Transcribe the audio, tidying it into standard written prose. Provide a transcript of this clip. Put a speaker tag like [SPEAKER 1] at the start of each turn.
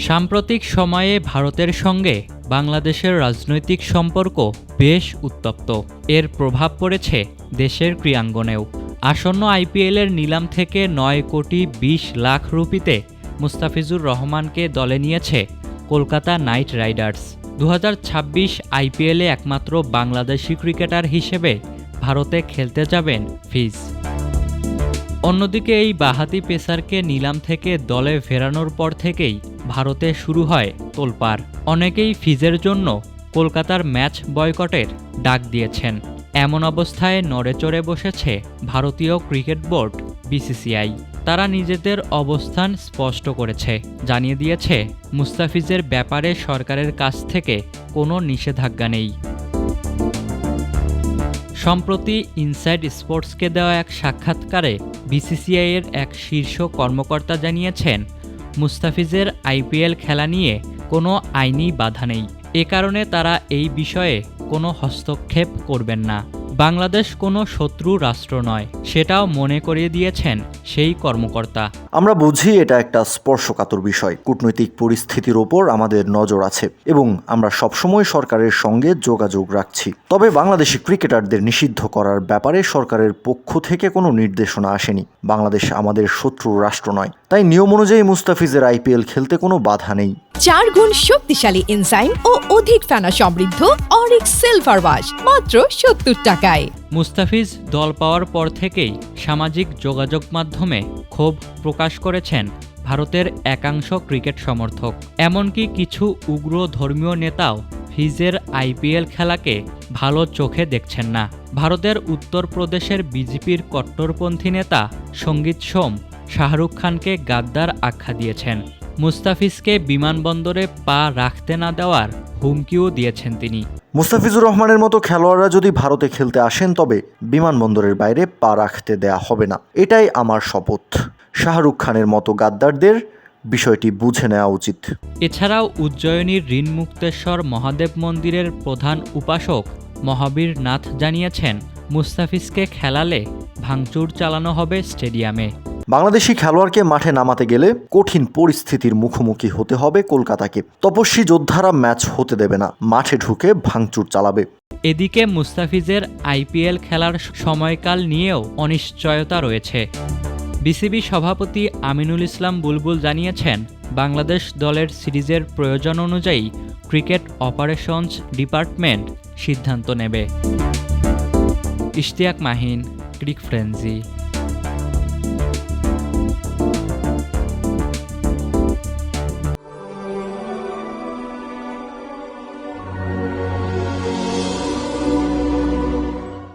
[SPEAKER 1] সাম্প্রতিক সময়ে ভারতের সঙ্গে বাংলাদেশের রাজনৈতিক সম্পর্ক বেশ উত্তপ্ত। এর প্রভাব পড়েছে দেশের ক্রীড়াঙ্গনেও। আসন্ন আইপিএলের নিলাম থেকে ৯ কোটি ২০ লাখ রুপিতে মুস্তাফিজুর রহমানকে দলে নিয়েছে কলকাতা নাইট রাইডার্স। ২০২৬ আইপিএলে একমাত্র বাংলাদেশি ক্রিকেটার হিসেবে ভারতে খেলতে যাবেন ফিজ। অন্যদিকে এই বাঁহাতি পেসারকে নিলাম থেকে দলে ফেরানোর পর থেকেই ভারতে শুরু হয় তোলপাড়। অনেকেই ফিজের জন্য কলকাতার ম্যাচ বয়কটের ডাক দিয়েছেন। এমন অবস্থায় নড়েচড়ে বসেছে ভারতীয় ক্রিকেট বোর্ড বিসিসিআই। তারা নিজেদের অবস্থান স্পষ্ট করেছে, জানিয়ে দিয়েছে মুস্তাফিজের ব্যাপারে সরকারের কাছ থেকে কোনো নিষেধাজ্ঞা নেই। সম্প্রতি ইনসাইড স্পোর্টসকে দেওয়া এক সাক্ষাৎকারে বিসিসিআইয়ের এক শীর্ষ কর্মকর্তা জানিয়েছেন, মুস্তাফিজের আইপিএল খেলা নিয়ে কোনো আইনি বাধা নেই। এ কারণে তারা এই বিষয়ে কোনো হস্তক্ষেপ করবেন না। বাংলাদেশ কোনো শত্রু রাষ্ট্র নয়, সেটাও মনে করিয়ে দিয়েছেন সেই কর্মকর্তা।
[SPEAKER 2] আমরা বুঝি এটা একটা স্পর্শকাতর বিষয়। কূটনৈতিক পরিস্থিতির ওপর আমাদের নজর আছে এবং আমরা সবসময় সরকারের সঙ্গে যোগাযোগ রাখছি। তবে বাংলাদেশি ক্রিকেটারদের নিষিদ্ধ করার ব্যাপারে সরকারের পক্ষ থেকে কোনো নির্দেশনা আসেনি। বাংলাদেশ আমাদের শত্রু রাষ্ট্র নয়, তাই নিয়ম অনুযায়ী মুস্তাফিজের আইপিএল খেলতে কোনো বাধা নেই।
[SPEAKER 3] 4 গুণ শক্তিশালী এনজাইম ও অধিক ফেনা সমৃদ্ধ অরিক্স সিলভার ওয়াশ মাত্র 70 টাকায়।
[SPEAKER 1] মুস্তাফিজ দল পাওয়ার পর থেকেই সামাজিক যোগাযোগ মাধ্যমে ক্ষোভ প্রকাশ করেছেন ভারতের একাংশ ক্রিকেট সমর্থক। এমনকি কিছু উগ্র ধর্মীয় নেতাও ফিজের আইপিএল খেলাকে ভালো চোখে দেখছেন না। ভারতের উত্তরপ্রদেশের বিজেপির কট্টরপন্থী নেতা সঙ্গীত সোম শাহরুখ খানকে গাদ্দার আখ্যা দিয়েছেন। মুস্তাফিজকে বিমানবন্দরে পা রাখতে না দেওয়ার হুমকিও দিয়েছেন তিনি।
[SPEAKER 2] মুস্তাফিজুর রহমানের মতো খেলোয়াড়রা যদি ভারতে খেলতে আসেন তবে বিমানবন্দরের বাইরে পা রাখতে দেয়া হবে না, এটাই আমার শপথ। শাহরুখ খানের মতো গাদ্দারদের বিষয়টি বুঝে নেওয়া উচিত।
[SPEAKER 1] এছাড়াও উজ্জয়িনীর ঋণমুক্তেশ্বর মহাদেব মন্দিরের প্রধান উপাসক মহাবীর নাথ জানিয়েছেন, মুস্তাফিজকে খেলালে ভাঙচুর চালানো হবে স্টেডিয়ামে।
[SPEAKER 2] বাংলাদেশি খেলোয়াড়কে মাঠে নামাতে গেলে কঠিন পরিস্থিতির মুখোমুখি হতে হবে কলকাতাকে। তপস্বী যোদ্ধারা ম্যাচ হতে দেবে না, মাঠে ঢুকে ভাঙচুর চালাবে।
[SPEAKER 1] এদিকে মুস্তাফিজের আইপিএল খেলার সময়কাল নিয়েও অনিশ্চয়তা রয়েছে। বিসিবি সভাপতি আমিনুল ইসলাম বুলবুল জানিয়েছেন, বাংলাদেশ দলের সিরিজের প্রয়োজন অনুযায়ী ক্রিকেট অপারেশনস ডিপার্টমেন্ট সিদ্ধান্ত নেবে। ইশতিয়াক মাহিন, ক্রিক ফ্রেন্সি।